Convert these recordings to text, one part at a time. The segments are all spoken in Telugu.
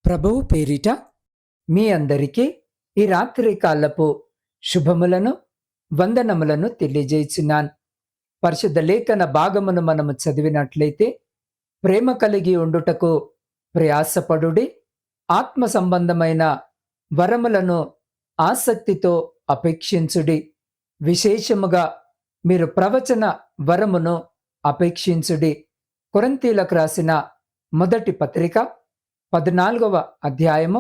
ప్రభువు పేరిట మీ అందరికీ ఈ రాత్రి కాలపు శుభములను వందనములను తెలియజేయుచున్నాను. పరిశుద్ధ లేఖన భాగమును మనము చదివినట్లయితే, ప్రేమ కలిగి ఉండుటకు ప్రయాసపడుడి, ఆత్మ సంబంధమైన వరములను ఆసక్తితో అపేక్షించుడి, విశేషముగా మీరు ప్రవచన వరమును అపేక్షించుడి. కొరింథీయులకు రాసిన మొదటి పత్రిక 14వ అధ్యాయము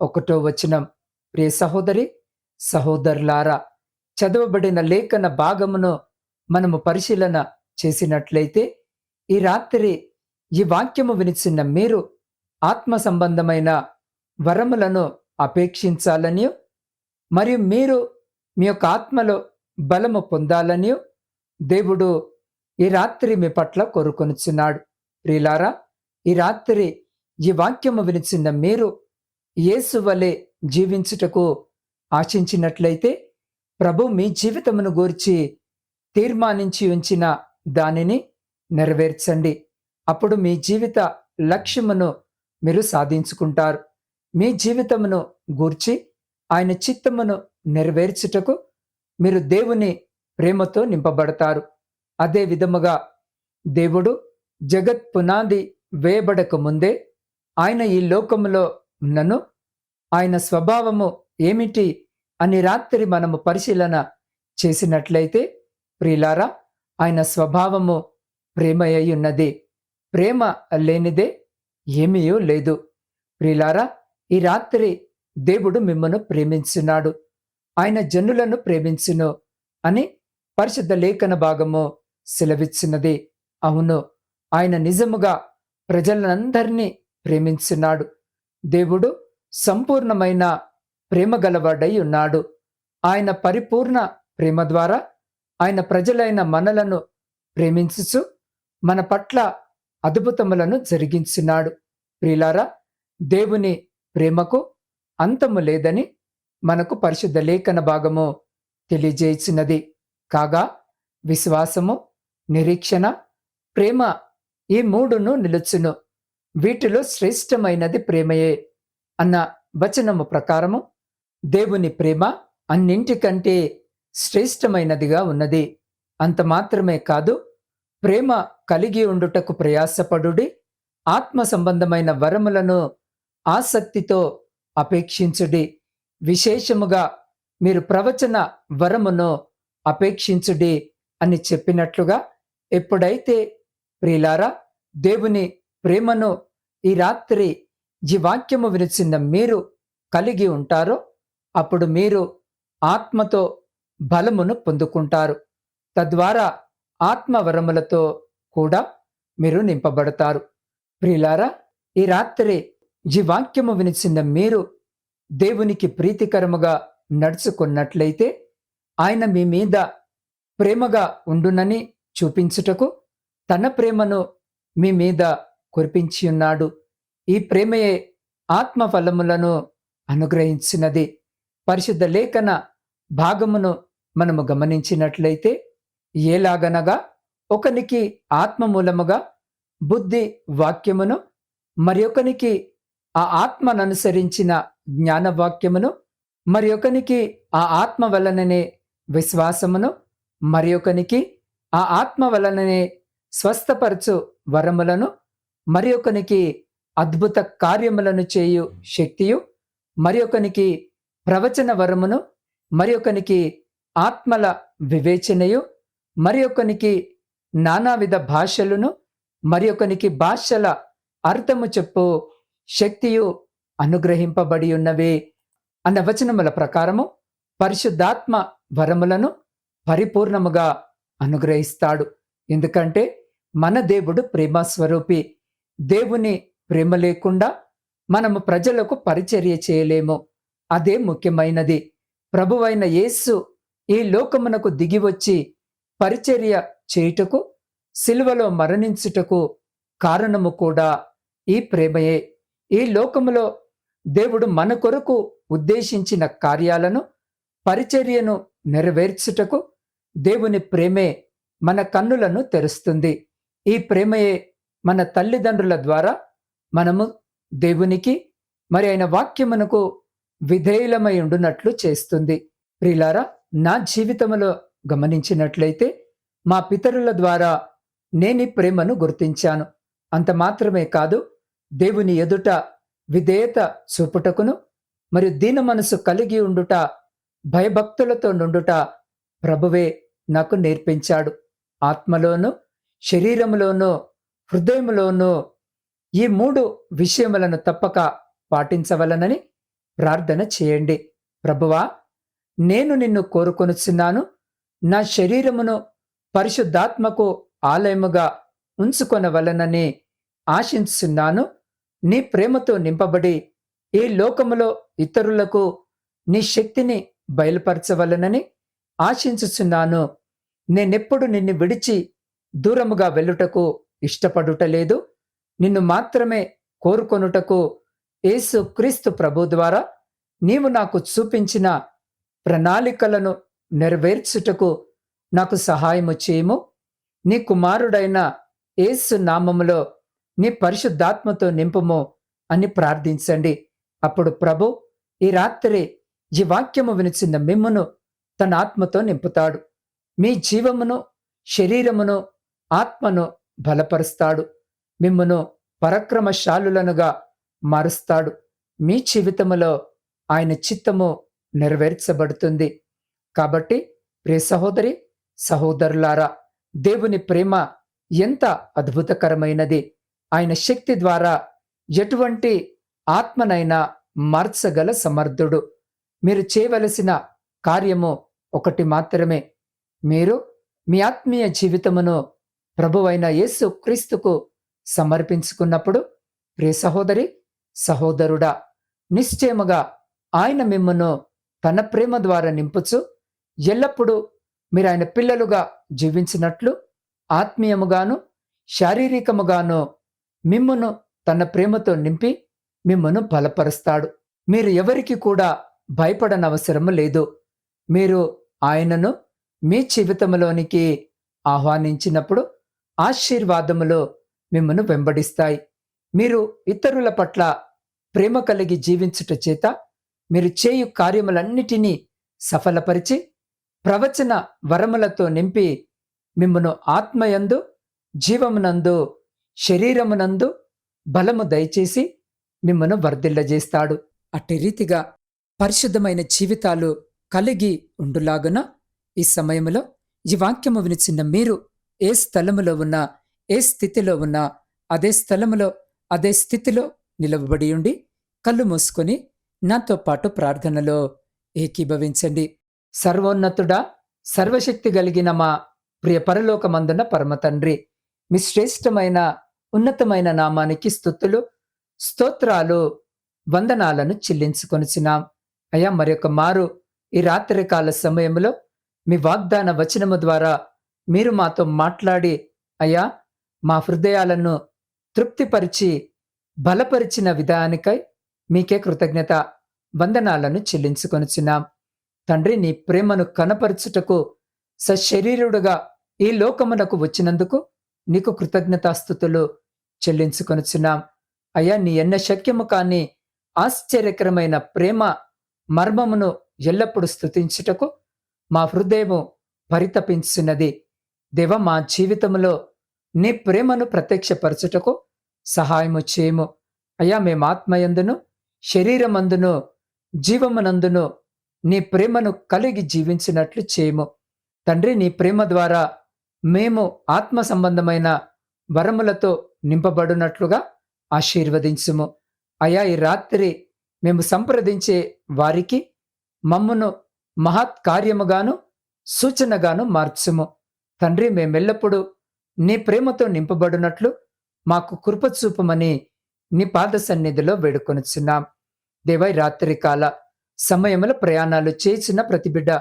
1వ వచనం. ప్రియ సహోదరి సహోదరులారా, చదవబడిన లేఖన భాగమును మనము పరిశీలన చేసినట్లయితే, ఈ రాత్రి ఈ వాక్యము వినిచిన్న మీరు ఆత్మ సంబంధమైన వరములను అపేక్షించాలని, మరియు మీరు మీ యొక్క ఆత్మలో బలము పొందాలని దేవుడు ఈ రాత్రి మీ పట్ల కోరుకొనుచున్నాడు. ప్రియులారా, ఈ రాత్రి ఈ వాక్యము వినిచిన్న మీరు యేసు వలె జీవించుటకు ఆశించినట్లయితే, ప్రభు మీ జీవితమును గూర్చి తీర్మానించి ఉంచిన దానిని నెరవేర్చండి. అప్పుడు మీ జీవిత లక్ష్యమును మీరు సాధించుకుంటారు. మీ జీవితమును గూర్చి ఆయన చిత్తమును నెరవేర్చుటకు మీరు దేవుని ప్రేమతో నింపబడతారు. అదే విధముగా దేవుడు జగత్ పునాది వేయబడక ముందే ఆయన ఈ లోకములో ఉన్నను, ఆయన స్వభావము ఏమిటి అని రాత్రి మనము పరిశీలన చేసినట్లయితే, ప్రియులారా, ఆయన స్వభావము ప్రేమయ్యి ఉన్నది. ప్రేమ లేనిదే ఏమీ లేదు. ప్రియులారా, ఈ రాత్రి దేవుడు మిమ్మను ప్రేమించున్నాడు, ఆయన జనులను ప్రేమించును అని పరిశుద్ధ లేఖన భాగము సెలవిచ్చినది. అవును, ఆయన నిజముగా ప్రజలందరినీ ప్రేమించున్నాడు. దేవుడు సంపూర్ణమైన ప్రేమ గలవాడై ఉన్నాడు. ఆయన పరిపూర్ణ ప్రేమ ద్వారా ఆయన ప్రజలైన మనలను ప్రేమించుచు మన పట్ల అద్భుతములను జరిగించున్నాడు. ప్రియులారా, దేవుని ప్రేమకు అంతము లేదని మనకు పరిశుద్ధ లేఖన భాగము తెలియజేయుచున్నది. కాగా విశ్వాసము, నిరీక్షణ, ప్రేమ ఈ మూడును నిలుచును. వీటిలో శ్రేష్టమైనది ప్రేమయే అన్న వచనము ప్రకారము దేవుని ప్రేమ అన్నింటికంటే శ్రేష్టమైనదిగా ఉన్నది. అంత మాత్రమే కాదు, ప్రేమ కలిగి ఉండుటకు ప్రయాసపడుడి, ఆత్మ సంబంధమైన వరములను ఆసక్తితో అపేక్షించుడి, విశేషముగా మీరు ప్రవచన వరమును అపేక్షించుడి అని చెప్పినట్లుగా, ఎప్పుడైతే ప్రియులారా దేవుని ప్రేమను ఈ రాత్రి ఈ వాక్యము వినిచిన మీరు కలిగి ఉంటారో, అప్పుడు మీరు ఆత్మతో బలమును పొందుకుంటారు. తద్వారా ఆత్మవరములతో కూడా మీరు నింపబడతారు. ప్రియులారా, ఈ రాత్రి ఈ వాక్యము వినిచిన మీరు దేవునికి ప్రీతికరముగా నడుచుకున్నట్లయితే, ఆయన మీ మీద ప్రేమగా ఉండునని చూపించుటకు తన ప్రేమను మీ మీద కురిపించి ఉన్నాడు. ఈ ప్రేమయే ఆత్మ ఫలములను అనుగ్రహించినది. పరిశుద్ధ లేఖన భాగమును మనము గమనించినట్లయితే, ఏలాగనగా ఒకనికి ఆత్మ మూలముగా బుద్ధి వాక్యమును, మరి ఒకనికి ఆ ఆత్మననుసరించిన జ్ఞానవాక్యమును, మరి ఒకనికి ఆ ఆత్మ వలననే విశ్వాసమును, మరి ఒకనికి ఆ ఆత్మ వలననే స్వస్థపరచు వరములను, మరి ఒకనికి అద్భుత కార్యములను చేయు శక్తియు, మరి ఒకనికి ప్రవచన వరమును, మరి ఒకనికి ఆత్మల వివేచనయు, మరి ఒకనికి నానావిధ భాషలను, మరి ఒకనికి భాషల అర్థము చెప్పు శక్తియు అనుగ్రహింపబడి ఉన్నవి అన్న వచనముల ప్రకారము పరిశుద్ధాత్మ వరములను పరిపూర్ణముగా అనుగ్రహిస్తాడు. ఎందుకంటే మన దేవుడు ప్రేమ స్వరూపి. దేవుని ప్రేమ లేకుండా మనము ప్రజలకు పరిచర్య చేయలేము. అదే ముఖ్యమైనది. ప్రభువైన యేసు ఈ లోకమునకు దిగివచ్చి పరిచర్య చేయుటకు, సిలువలో మరణించుటకు కారణము కూడా ఈ ప్రేమయే. ఈ లోకములో దేవుడు మన కొరకు ఉద్దేశించిన కార్యాలను, పరిచర్యను నెరవేర్చుటకు దేవుని ప్రేమే మన కన్నులను తెరుస్తుంది. ఈ ప్రేమయే మన తల్లిదండ్రుల ద్వారా మనము దేవునికి మరి ఆయన వాక్యమునకు విధేయులమై ఉండునట్లు చేస్తుంది. ప్రియులారా, నా జీవితంలో గమనించినట్లయితే మా పితరుల ద్వారా నేనీ ప్రేమను గుర్తించాను. అంత మాత్రమే కాదు, దేవుని ఎదుట విధేయత చూపుటకును మరియు దీన మనసు కలిగి ఉండుట, భయభక్తులతో నుండుట ప్రభువే నాకు నేర్పించాడు. ఆత్మలోను, శరీరములోను, హృదయములోను ఈ 3 విషయములను తప్పక పాటించవలనని ప్రార్థన చేయండి. ప్రభువా, నేను నిన్ను కోరుకొనుచున్నాను. నా శరీరమును పరిశుద్ధాత్మకు ఆలయముగా ఉంచుకొనవలనని ఆశించుచున్నాను. నీ ప్రేమతో నింపబడి ఈ లోకములో ఇతరులకు నీ శక్తిని బయలుపరచవలనని ఆశించుచున్నాను. నేనెప్పుడు నిన్ను విడిచి దూరముగా వెళ్ళుటకు ఇష్టపడుటలేదు. నిన్ను మాత్రమే కోరుకొనుటకు యేసు క్రీస్తు ప్రభు ద్వారా నీవు నాకు చూపించిన ప్రణాళికలను నెరవేర్చుటకు నాకు సహాయము చేయము. నీ కుమారుడైన యేసు నామములో నీ పరిశుద్ధాత్మతో నింపుము అని ప్రార్థించండి. అప్పుడు ప్రభు ఈ రాత్రి ఈ వాక్యము వినిచిన మిమ్మును తన ఆత్మతో నింపుతాడు. మీ జీవమును, శరీరమును, ఆత్మను బలపరుస్తాడు. మిమ్మును పరాక్రమశాలులనుగా మారుస్తాడు. మీ జీవితములో ఆయన చిత్తము నెరవేర్చబడుతుంది. కాబట్టి ప్రియ సహోదరి, సహోదరులారా, దేవుని ప్రేమ ఎంత అద్భుతకరమైనది! ఆయన శక్తి ద్వారా ఎటువంటి ఆత్మనైనా మార్చగల సమర్థుడు. మీరు చేయవలసిన కార్యము ఒకటి మాత్రమే. మీరు మీ ఆత్మీయ జీవితమును ప్రభువైన యేసు క్రీస్తుకు సమర్పించుకున్నప్పుడు, ప్రియ సహోదరి, సహోదరుడా, నిశ్చయముగా ఆయన మిమ్మును తన ప్రేమ ద్వారా నింపుచు ఎల్లప్పుడూ మీరు ఆయన పిల్లలుగా జీవించినట్లు ఆత్మీయముగాను శారీరకముగాను మిమ్మును తన ప్రేమతో నింపి మిమ్మును బలపరుస్తాడు. మీరు ఎవరికి కూడా భయపడనవసరము లేదు. మీరు ఆయనను మీ జీవితంలోనికి ఆహ్వానించినప్పుడు ఆశీర్వాదములు మిమ్మును వెంబడిస్తాయి. మీరు ఇతరుల పట్ల ప్రేమ కలిగి జీవించుట చేత మీరు చేయు కార్యములన్నిటినీ సఫలపరిచి ప్రవచన వరములతో నింపి మిమ్మును ఆత్మయందు, జీవమునందు, శరీరమునందు బలము దయచేసి మిమ్మును వర్ధిల్లజేస్తాడు. అట్టి రీతిగా పరిశుద్ధమైన జీవితాలు కలిగి ఉండులాగున ఈ సమయంలో ఈ వాక్యము వినిచిన్న మీరు ఏ స్థలములో ఉన్నా, ఏ స్థితిలో ఉన్నా అదే స్థలములో, అదే స్థితిలో నిలవబడి ఉండి కళ్ళు మూసుకొని నాతో పాటు ప్రార్థనలో ఏకీభవించండి. సర్వోన్నతుడా, సర్వశక్తి కలిగిన మా ప్రియ పరలోకమందున పరమ తండ్రి, మీ శ్రేష్టమైన ఉన్నతమైన నామానికి స్తుతులు, స్తోత్రాలు, వందనాలను చెల్లించుకొనిచున్నాం. అయ్యా, మరొక మారు ఈ రాత్రికాల సమయంలో మీ వాగ్దాన వచనము ద్వారా మీరు మాతో మాట్లాడి అయ్యా మా హృదయాలను తృప్తిపరిచి బలపరిచిన విధానికై మీకే కృతజ్ఞత వందనాలను చెల్లించుకొనిచున్నాం. తండ్రి, నీ ప్రేమను కనపరచుటకు సశరీరుడుగా ఈ లోకమునకు వచ్చినందుకు నీకు కృతజ్ఞతాస్తుతులు చెల్లించుకొనిచున్నాం. అయ్యా, నీ ఎన్న శక్యము కాని ఆశ్చర్యకరమైన ప్రేమ మర్మమును ఎల్లప్పుడూ స్తుతించుటకు మా హృదయము పరితపించున్నది. దేవ, మా జీవితంలో నీ ప్రేమను ప్రత్యక్షపరచుటకు సహాయము చేయము. అయ్యా, మేము ఆత్మయందును, శరీరమందును, జీవమునందును నీ ప్రేమను కలిగి జీవించినట్లు చేయము. తండ్రి, నీ ప్రేమ ద్వారా మేము ఆత్మ సంబంధమైన వరములతో నింపబడినట్లుగా ఆశీర్వదించుము. అయ్యా, ఈ రాత్రి మేము సంప్రదించే వారికి మమ్మును మహత్ కార్యముగాను సూచనగాను మార్చుము. తండ్రి, మేమెల్లప్పుడూ నీ ప్రేమతో నింపబడినట్లు మాకు కృప చూపమని నీ పాద సన్నిధిలో వేడుకొనుచున్నాం. దేవై, రాత్రికాల సమయములో ప్రయాణాలు చేసిన ప్రతి బిడ్డ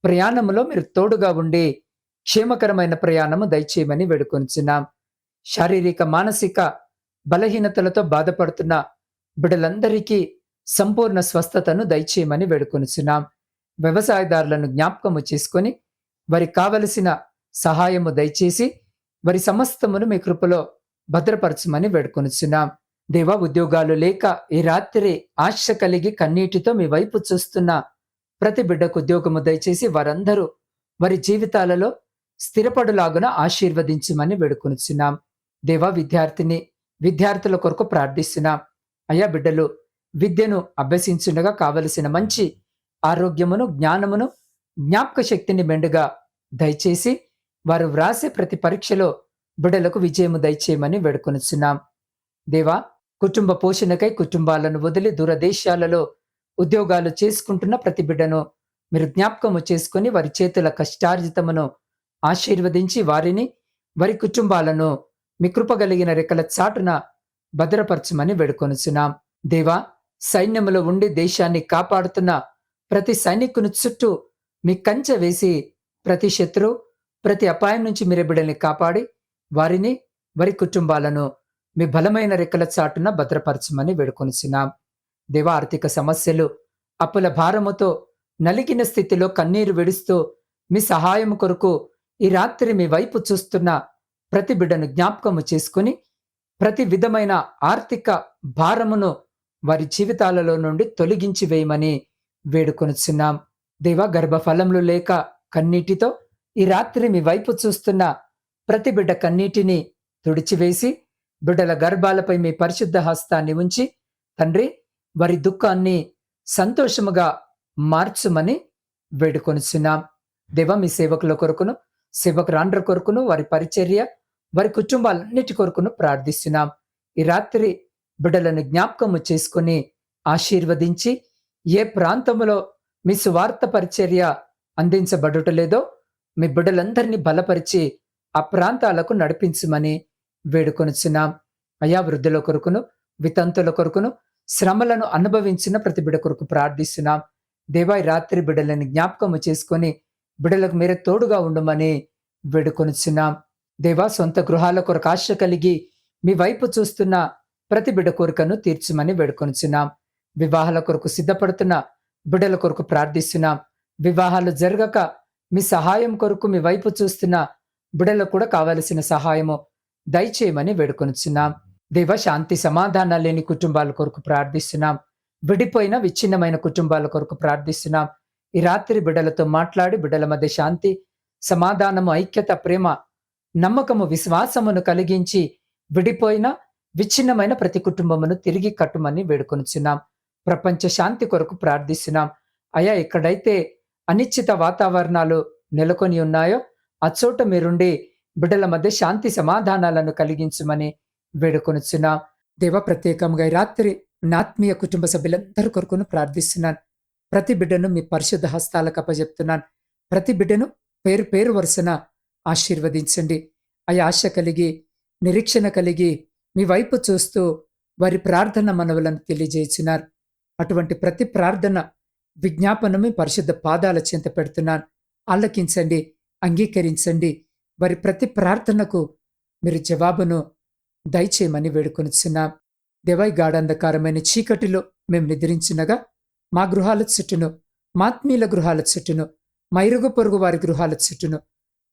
ప్రయాణములో మీరు తోడుగా ఉండి క్షేమకరమైన ప్రయాణము దయచేయమని వేడుకొనుచున్నాం. శారీరక, మానసిక బలహీనతలతో బాధపడుతున్న బిడ్డలందరికీ సంపూర్ణ స్వస్థతను దయచేయమని వేడుకొనుచున్నాం. వ్యవసాయదారులను జ్ఞాపకము చేసుకొని వారికి కావలసిన సహాయము దయచేసి వారి సమస్తమును మీ కృపలో భద్రపరచమని వేడుకొనుచున్నాం. దేవా, ఉద్యోగాలు లేక ఈ రాత్రి ఆశ కలిగి కన్నీటితో మీ వైపు చూస్తున్న ప్రతి బిడ్డకు ఉద్యోగము దయచేసి వారందరూ వారి జీవితాలలో స్థిరపడులాగున ఆశీర్వదించమని వేడుకొనుచున్నాం. దేవా, విద్యార్థుల కొరకు ప్రార్థిస్తున్నాం. అయ్యా, బిడ్డలు విద్యను అభ్యసించుండగా కావలసిన మంచి ఆరోగ్యమును, జ్ఞానమును, జ్ఞాపక శక్తిని మెండుగా దయచేసి వారు వ్రాసే ప్రతి పరీక్షలో బిడ్డలకు విజయము దయచేయమని వేడుకొనుచున్నాం. దేవా, కుటుంబ పోషణకై కుటుంబాలను వదిలి దూరదేశాలలో ఉద్యోగాలు చేసుకుంటున్న ప్రతి బిడ్డను మీరు జ్ఞాపకము చేసుకుని వారి చేతుల కష్టార్జితమును ఆశీర్వదించి వారిని, వారి కుటుంబాలను మీ కృపగలిగిన రెక్కల చాటున భద్రపరచమని వేడుకొనుచున్నాం. దేవా, సైన్యములో ఉండి దేశాన్ని కాపాడుతున్న ప్రతి సైనికుని చుట్టూ మీ కంచె వేసి ప్రతి శత్రు, ప్రతి అపాయం నుంచి మీరే బిడ్డల్ని కాపాడి వారిని, వారి కుటుంబాలను మీ బలమైన రెక్కల చాటున భద్రపరచమని వేడుకొనుచున్నాం. దేవా, ఆర్థిక సమస్యలు, అప్పుల భారముతో నలిగిన స్థితిలో కన్నీరు విడుస్తూ మీ సహాయం కొరకు ఈ రాత్రి మీ వైపు చూస్తున్న ప్రతి బిడ్డను జ్ఞాపకము చేసుకుని ప్రతి విధమైన ఆర్థిక భారమును వారి జీవితాలలో నుండి తొలగించి వేయమని వేడుకొనుచున్నాం. దేవా, గర్భఫలములు లేక కన్నీటితో ఈ రాత్రి మీ వైపు చూస్తున్న ప్రతి బిడ్డ కన్నీటిని తుడిచివేసి బిడ్డల గర్భాలపై మీ పరిశుద్ధ హస్తాన్ని ఉంచి తండ్రి వారి దుఃఖాన్ని సంతోషముగా మార్చుమని వేడుకొనుచున్నాం. దేవా, మీ సేవకుల కొరకును, సేవకురాండ్ర కొరకును, వారి పరిచర్య, వారి కుటుంబాలన్నిటి కొరకును ప్రార్థిస్తున్నాం. ఈ రాత్రి బిడ్డలను జ్ఞాపకము చేసుకుని ఆశీర్వదించి ఏ ప్రాంతంలో మీ సువార్త పరిచర్య అందించబడుటలేదో మీ బిడ్డలందరినీ బలపరిచి ఆ ప్రాంతాలకు నడిపించమని వేడుకొనుచున్నాం. అయా, వృద్ధుల కొరకును, వితంతుల కొరకును, శ్రమలను అనుభవించిన ప్రతి బిడ్డ కొరకు ప్రార్థిస్తున్నాం. దేవా, రాత్రి బిడ్డలను జ్ఞాపకము చేసుకొని బిడ్డలకు మీరే తోడుగా ఉండమని వేడుకొనుచున్నాం. దేవా, సొంత గృహాల కొరకు ఆశ కలిగి మీ వైపు చూస్తున్న ప్రతి బిడ్డ కోరికను తీర్చమని వేడుకొనుచున్నాం. వివాహాల కొరకు సిద్ధపడుతున్న బిడ్డల కొరకు ప్రార్థిస్తున్నాం. వివాహాలు జరగక మీ సహాయం కొరకు మీ వైపు చూస్తున్న బిడ్డలకు కూడా కావలసిన సహాయము దయచేయమని వేడుకొనుచున్నాం. దేవ, శాంతి సమాధానాలు లేని కుటుంబాల కొరకు ప్రార్థిస్తున్నాం. విడిపోయిన విచ్ఛిన్నమైన కుటుంబాల కొరకు ప్రార్థిస్తున్నాం. ఈ రాత్రి బిడ్డలతో మాట్లాడి బిడ్డల మధ్య శాంతి, సమాధానము, ఐక్యత, ప్రేమ, నమ్మకము, విశ్వాసమును కలిగించి విడిపోయిన విచ్ఛిన్నమైన ప్రతి కుటుంబమును తిరిగి కట్టుమని వేడుకొనుచున్నాం. ప్రపంచ శాంతి కొరకు ప్రార్థిస్తున్నాం. అయా, ఎక్కడైతే అనిశ్చిత వాతావరణాలు నెలకొని ఉన్నాయో అచ్చోట మీరుండి బిడ్డల మధ్య శాంతి సమాధానాలను కలిగించమని వేడుకొనుచున్నాం. దేవ, ప్రత్యేకంగా ఈ రాత్రి నా ఆత్మీయ కుటుంబ సభ్యులందరి కొరకును ప్రార్థిస్తున్నాను. ప్రతి బిడ్డను మీ పరిశుద్ధ హస్తాలకు అప్పజెప్తున్నాను. ప్రతి బిడ్డను పేరు పేరు వరుసన ఆశీర్వదించండి. అయా, ఆశ కలిగి, నిరీక్షణ కలిగి మీ వైపు చూస్తూ వారి ప్రార్థన మనవులను తెలియజేస్తున్నారు. అటువంటి ప్రతి ప్రార్థన విజ్ఞాపనము మీ పరిశుద్ధ పాదాల చెంత పెడుతున్నాను. ఆలకించండి, అంగీకరించండి. వారి ప్రతి ప్రార్థనకు మీరు జవాబును దయచేయమని వేడుకొనుచున్నాం. దేవై, గాఢంధకారమైన చీకటిలో మేము నిద్రించినగా మా గృహాల చుట్టూను, మాత్మీయుల గృహాల చుట్టూను, మా ఇరుగు పొరుగు వారి గృహాల చుట్టూను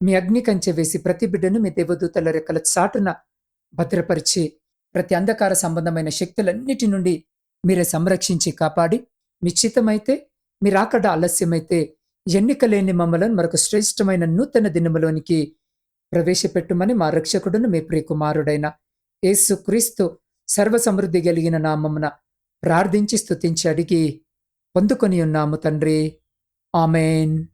మీ అగ్ని కంచె వేసి ప్రతి బిడ్డను మీ దేవదూతల రెక్కల చాటున భద్రపరిచి ప్రతి అంధకార సంబంధమైన శక్తులన్నిటి నుండి మీరే సంరక్షించి కాపాడి మీ చిత్తమైతే, మీ రాకడ ఆలస్యమైతే ఎన్నిక లేని మమ్మలను మరొక శ్రేష్టమైన నూతన దినములోనికి ప్రవేశపెట్టుమని మా రక్షకుడును మీ ప్రియకుమారుడైన యేసు క్రీస్తు సర్వసమృద్ధి కలిగిన నామమున ప్రార్థించి స్తుతించి అడిగి పొందుకొని ఉన్నాము తండ్రి. ఆమెన్.